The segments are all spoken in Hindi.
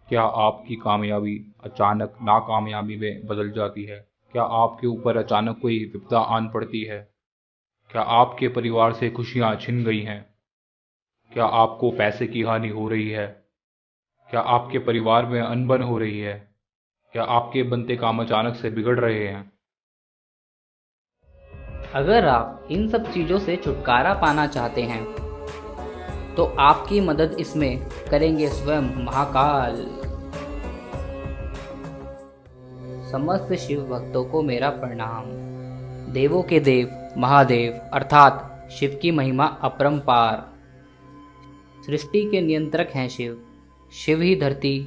क्या आपकी कामयाबी अचानक नाकामयाबी में बदल जाती है? क्या आपके ऊपर अचानक कोई विपदा आन पड़ती है? क्या आपके परिवार से खुशियां छिन गई हैं? क्या आपको पैसे की हानि हो रही है? क्या आपके परिवार में अनबन हो रही है? क्या आपके बनते काम अचानक से बिगड़ रहे हैं? अगर आप इन सब चीज़ों से छुटकारा पाना चाहते हैं तो आपकी मदद इसमें करेंगे स्वयं महाकाल। समस्त शिव भक्तों को मेरा प्रणाम। देवों के देव महादेव अर्थात शिव की महिमा अपरंपार। सृष्टि के नियंत्रक हैं शिव। शिव ही धरती,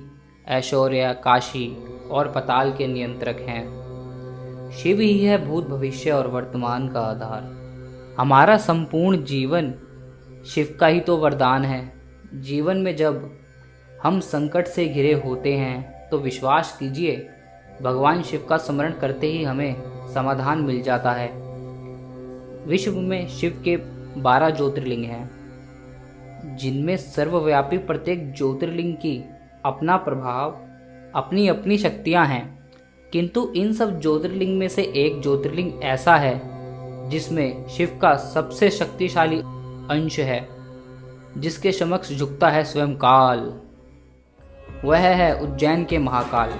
ऐश्वर्य, काशी और पताल के नियंत्रक हैं। शिव ही है भूत, भविष्य और वर्तमान का आधार। हमारा संपूर्ण जीवन शिव का ही तो वरदान है। जीवन में जब हम संकट से घिरे होते हैं तो विश्वास कीजिए, भगवान शिव का स्मरण करते ही हमें समाधान मिल जाता है। विश्व में शिव के 12 ज्योतिर्लिंग हैं, जिनमें सर्वव्यापी प्रत्येक ज्योतिर्लिंग की अपना प्रभाव, अपनी अपनी शक्तियां हैं। किंतु इन सब ज्योतिर्लिंग में से एक ज्योतिर्लिंग ऐसा है जिसमें शिव का सबसे शक्तिशाली अंश है, जिसके समक्ष झुकता है स्वयं काल। वह है उज्जैन के महाकाल।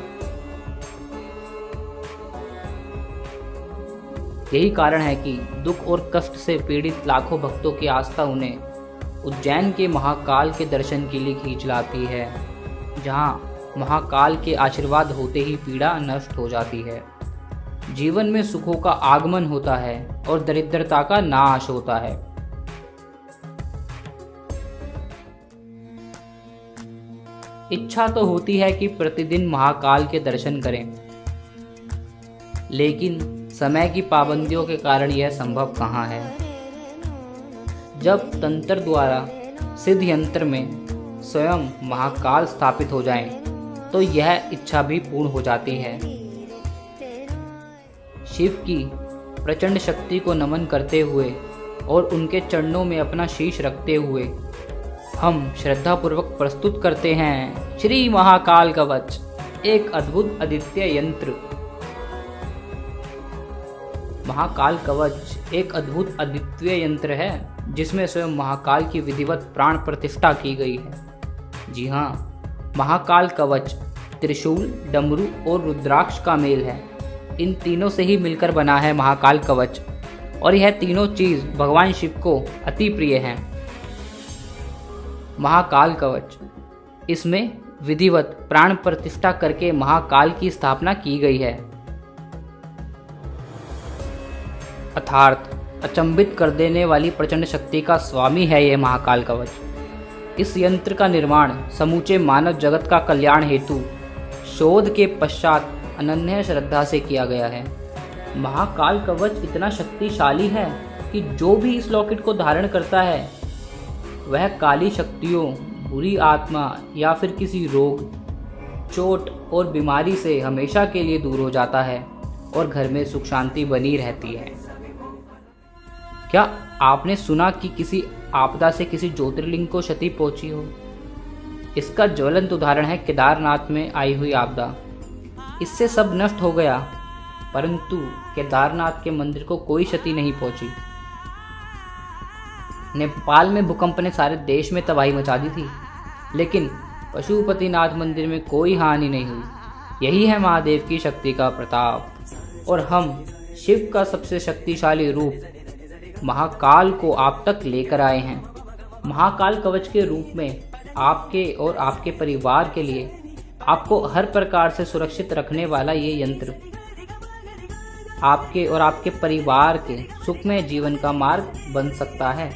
यही कारण है कि दुख और कष्ट से पीड़ित लाखों भक्तों की आस्था उन्हें उज्जैन के महाकाल के दर्शन के लिए खींच लाती है, जहाँ महाकाल के आशीर्वाद होते ही पीड़ा नष्ट हो जाती है, जीवन में सुखों का आगमन होता है और दरिद्रता का नाश होता है। इच्छा तो होती है कि प्रतिदिन महाकाल के दर्शन करें, लेकिन समय की पाबंदियों के कारण यह संभव कहाँ है। जब तंत्र द्वारा सिद्ध यंत्र में स्वयं महाकाल स्थापित हो जाएं, तो यह इच्छा भी पूर्ण हो जाती है। शिव की प्रचंड शक्ति को नमन करते हुए और उनके चरणों में अपना शीश रखते हुए हम श्रद्धापूर्वक प्रस्तुत करते हैं श्री महाकाल कवच, एक अद्भुत अद्वितीय यंत्र। महाकाल कवच एक अद्भुत अद्वितीय यंत्र है जिसमें स्वयं महाकाल की विधिवत प्राण प्रतिष्ठा की गई है। जी हाँ, महाकाल कवच त्रिशूल, डमरू और रुद्राक्ष का मेल है। इन तीनों से ही मिलकर बना है महाकाल कवच, और यह तीनों चीज भगवान शिव को अति प्रिय हैं। महाकाल कवच, इसमें विधिवत प्राण प्रतिष्ठा करके महाकाल की स्थापना की गई है। अर्थात अचंभित कर देने वाली प्रचंड शक्ति का स्वामी है यह महाकाल कवच। इस यंत्र का निर्माण समूचे मानव जगत का कल्याण हेतु शोध के पश्चात अनन्य श्रद्धा से किया गया है। महाकाल कवच इतना शक्तिशाली है कि जो भी इस लॉकेट को धारण करता है वह काली शक्तियों, बुरी आत्मा या फिर किसी रोग, चोट और बीमारी से हमेशा के लिए दूर हो जाता है और घर में सुख शांति बनी रहती है। क्या आपने सुना कि किसी आपदा से किसी ज्योतिर्लिंग को क्षति पहुंची हो? इसका ज्वलंत उदाहरण है केदारनाथ में आई हुई आपदा। इससे सब नष्ट हो गया, परंतु केदारनाथ के मंदिर को कोई क्षति नहीं पहुंची। नेपाल में भूकंप ने सारे देश में तबाही मचा दी थी, लेकिन पशुपतिनाथ मंदिर में कोई हानि नहीं हुई। यही है महादेव की शक्ति का प्रताप। और हम शिव का सबसे शक्तिशाली रूप महाकाल को आप तक लेकर आए हैं। महाकाल कवच के रूप में आपके और आपके परिवार के लिए आपको हर प्रकार से सुरक्षित रखने वाला ये यंत्र आपके और आपके परिवार के सुखमय जीवन का मार्ग बन सकता है।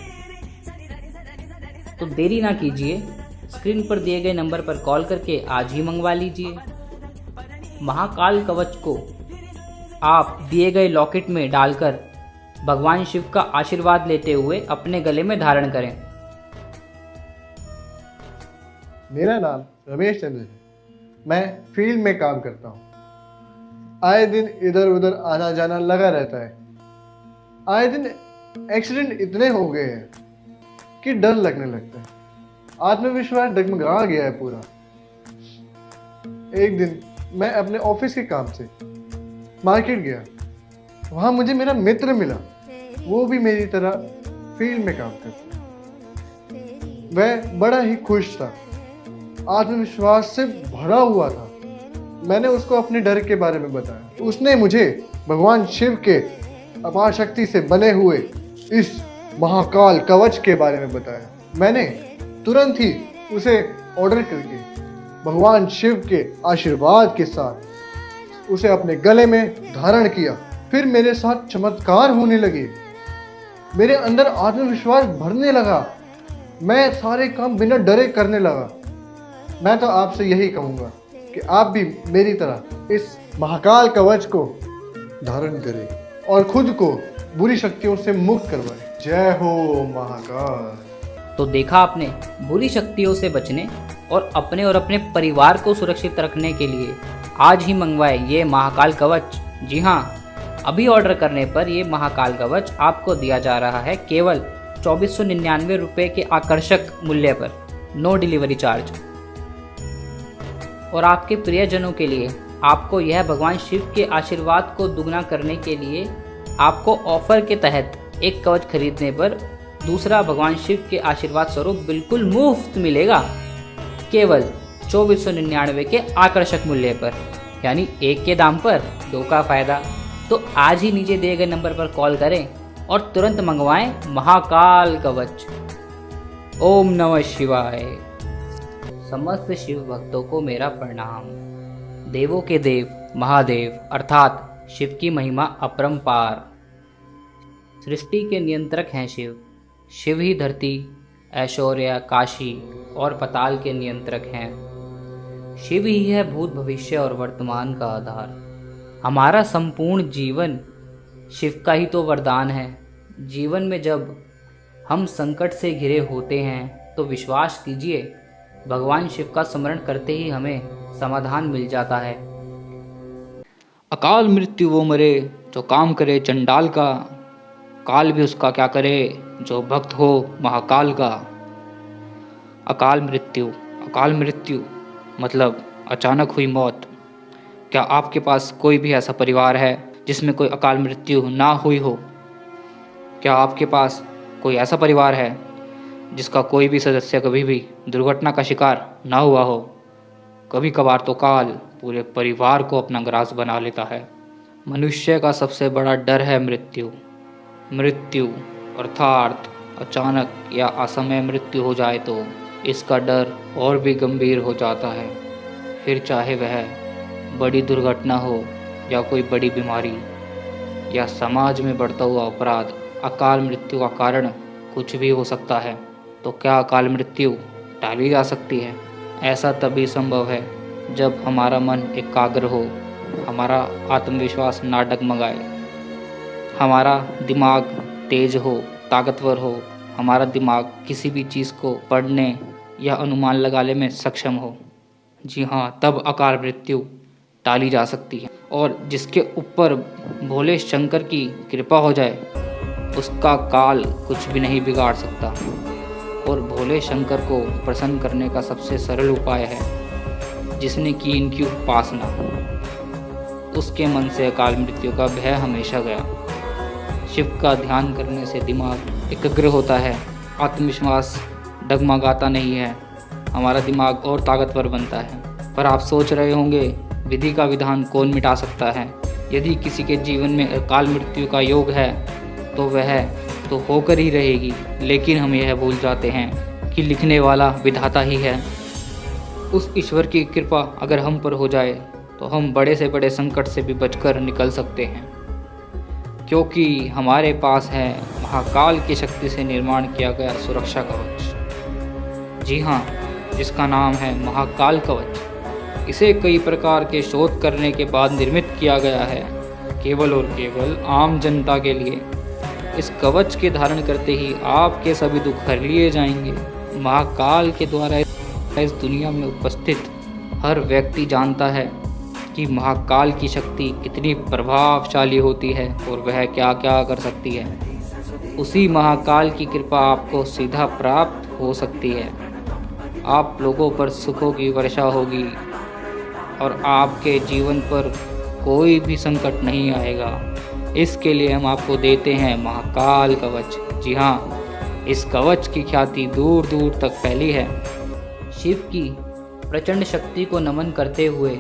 तो देरी ना कीजिए, स्क्रीन पर दिए गए नंबर पर कॉल करके आज ही मंगवा लीजिए। महाकाल कवच को आप दिए गए लॉकेट में डालकर भगवान शिव का आशीर्वाद लेते हुए अपने गले में धारण करें। मेरा नाम रमेश चंद्र है। मैं फील्ड में काम करता हूँ। आए दिन इधर उधर आना जाना लगा रहता है। आए दिन एक्सीडेंट इतने हो गए हैं कि डर लगने लगता है। आत्मविश्वास डगमगा गया है पूरा। एक दिन मैं अपने ऑफिस के काम से मार्केट गया। वहाँ मुझे मेरा मित्र मिला। वो भी मेरी तरह फील्ड में काम करता है। वह बड़ा ही खुश था, आत्मविश्वास से भरा हुआ था। मैंने उसको अपने डर के बारे में बताया। उसने मुझे भगवान शिव के अपार शक्ति से बने हुए इस महाकाल कवच के बारे में बताया। मैंने तुरंत ही उसे ऑर्डर करके भगवान शिव के आशीर्वाद के साथ उसे अपने गले में धारण किया। फिर मेरे साथ चमत्कार होने लगे। मेरे अंदर आत्मविश्वास भरने लगा। मैं सारे काम बिना डरे करने लगा। मैं तो आपसे यही कहूँगा कि आप भी मेरी तरह इस महाकाल कवच को धारण करें और खुद को बुरी शक्तियों से मुक्त करवाएं। जय हो महाकाल। तो देखा आपने, बुरी शक्तियों से बचने और अपने परिवार को सुरक्षित रखने के लिए आज ही मंगवाए ये महाकाल कवच। जी हाँ, अभी ऑर्डर करने पर ये महाकाल कवच आपको दिया जा रहा है केवल 2499 रुपये के आकर्षक मूल्य पर, नो डिलीवरी चार्ज। और आपके प्रियजनों के लिए आपको यह भगवान शिव के आशीर्वाद को दुगना करने के लिए आपको ऑफर के तहत एक कवच खरीदने पर दूसरा भगवान शिव के आशीर्वाद स्वरूप बिल्कुल मुफ्त मिलेगा, केवल 2499 के आकर्षक मूल्य पर, यानी एक के दाम पर दो का फायदा। तो आज ही नीचे दिए गए नंबर पर कॉल करें और तुरंत मंगवाएं महाकाल कवच। ओम नमः शिवाय। समस्त शिव भक्तों को मेरा प्रणाम। देवों के देव महादेव अर्थात शिव की महिमा अपरंपार। सृष्टि के नियंत्रक हैं शिव। शिव ही धरती, ऐश्वर्य, काशी और पताल के नियंत्रक हैं। शिव ही है भूत, भविष्य और वर्तमान का आधार। हमारा संपूर्ण जीवन शिव का ही तो वरदान है। जीवन में जब हम संकट से घिरे होते हैं तो विश्वास कीजिए, भगवान शिव का स्मरण करते ही हमें समाधान मिल जाता है। अकाल मृत्यु वो मरे जो काम करे चंडाल का, काल भी उसका क्या करे जो भक्त हो महाकाल का। अकाल मृत्यु मतलब अचानक हुई मौत। क्या आपके पास कोई भी ऐसा परिवार है जिसमें कोई अकाल मृत्यु ना हुई हो? क्या आपके पास कोई ऐसा परिवार है जिसका कोई भी सदस्य कभी भी दुर्घटना का शिकार ना हुआ हो? कभी कभार तो काल पूरे परिवार को अपना ग्रास बना लेता है। मनुष्य का सबसे बड़ा डर है मृत्यु अर्थात अचानक या असमय मृत्यु हो जाए तो इसका डर और भी गंभीर हो जाता है। फिर चाहे वह बड़ी दुर्घटना हो या कोई बड़ी बीमारी या समाज में बढ़ता हुआ अपराध, अकाल मृत्यु का कारण कुछ भी हो सकता है। तो क्या अकाल मृत्यु टाली जा सकती है? ऐसा तभी संभव है जब हमारा मन एकाग्र हो, हमारा आत्मविश्वास ना डगमगाए, हमारा दिमाग तेज हो, ताकतवर हो, हमारा दिमाग किसी भी चीज़ को पढ़ने या अनुमान लगाने में सक्षम हो। जी हाँ, तब अकाल मृत्यु टाली जा सकती है। और जिसके ऊपर भोले शंकर की कृपा हो जाए उसका काल कुछ भी नहीं बिगाड़ सकता। और भोले शंकर को प्रसन्न करने का सबसे सरल उपाय है, जिसने की इनकी उपासना, उसके मन से अकाल मृत्यु का भय हमेशा गया। शिव का ध्यान करने से दिमाग एकाग्र होता है, आत्मविश्वास डगमगाता नहीं है, हमारा दिमाग और ताकतवर बनता है। पर आप सोच रहे होंगे, विधि का विधान कौन मिटा सकता है? यदि किसी के जीवन में अकाल मृत्यु का योग है तो वह तो होकर ही रहेगी, लेकिन हम यह भूल जाते हैं कि लिखने वाला विधाता ही है। उस ईश्वर की कृपा अगर हम पर हो जाए तो हम बड़े से बड़े संकट से भी बचकर निकल सकते हैं, क्योंकि हमारे पास है महाकाल की शक्ति से निर्माण किया गया सुरक्षा कवच। जी हाँ, जिसका नाम है महाकाल कवच। इसे कई प्रकार के शोध करने के बाद निर्मित किया गया है, केवल और केवल आम जनता के लिए। इस कवच के धारण करते ही आपके सभी दुख हर लिए जाएंगे। महाकाल के द्वारा इस दुनिया में उपस्थित हर व्यक्ति जानता है कि महाकाल की शक्ति कितनी प्रभावशाली होती है और वह क्या क्या कर सकती है। उसी महाकाल की कृपा आपको सीधा प्राप्त हो सकती है। आप लोगों पर सुखों की वर्षा होगी, और आपके जीवन पर कोई भी संकट नहीं आएगा। इसके लिए हम आपको देते हैं महाकाल कवच। जी हाँ, इस कवच की ख्याति दूर दूर तक फैली है। शिव की प्रचंड शक्ति को नमन करते हुए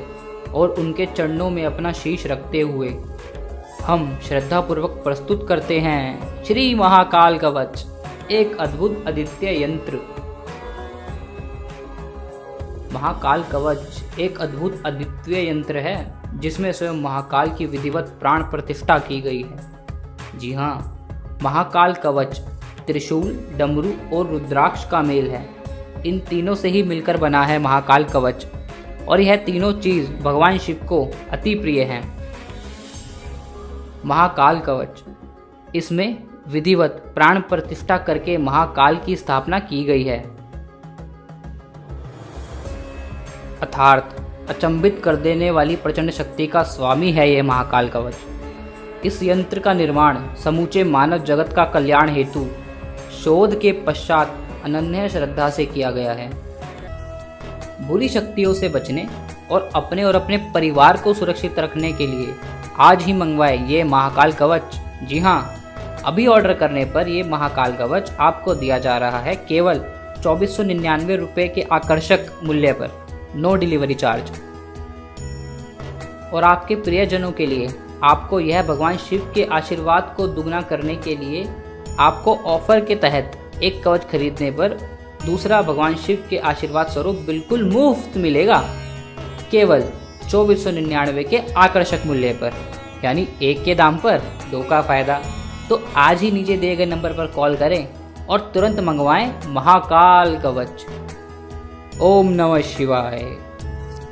और उनके चरणों में अपना शीश रखते हुए हम श्रद्धापूर्वक प्रस्तुत करते हैं श्री महाकाल कवच, एक अद्भुत अद्वितीय यंत्र। महाकाल कवच एक अद्भुत अद्वितीय यंत्र है जिसमें स्वयं महाकाल की विधिवत प्राण प्रतिष्ठा की गई है। जी हाँ, महाकाल कवच त्रिशूल, डमरू और रुद्राक्ष का मेल है। इन तीनों से ही मिलकर बना है महाकाल कवच और यह तीनों चीज भगवान शिव को अति प्रिय हैं। महाकाल कवच, इसमें विधिवत प्राण प्रतिष्ठा करके महाकाल की स्थापना की गई है। अर्थात अचंभित कर देने वाली प्रचंड शक्ति का स्वामी है यह महाकाल कवच। इस यंत्र का निर्माण समूचे मानव जगत का कल्याण हेतु शोध के पश्चात अनन्य श्रद्धा से किया गया है। बुरी शक्तियों से बचने और अपने परिवार को सुरक्षित रखने के लिए आज ही मंगवाए ये महाकाल कवच। जी हाँ, अभी ऑर्डर करने पर ये महाकाल कवच आपको दिया जा रहा है केवल 2499 रुपये के आकर्षक मूल्य पर, नो डिलीवरी चार्ज। और आपके प्रियजनों के लिए आपको यह भगवान शिव के आशीर्वाद को दुगना करने के लिए आपको ऑफर के तहत एक कवच खरीदने पर दूसरा भगवान शिव के आशीर्वाद स्वरूप बिल्कुल मुफ्त मिलेगा, केवल 2499 के आकर्षक मूल्य पर, यानी एक के दाम पर दो का फायदा। तो आज ही नीचे दिए गए नंबर पर कॉल करें और तुरंत मंगवाएं महाकाल कवच। ओम नमः शिवाय।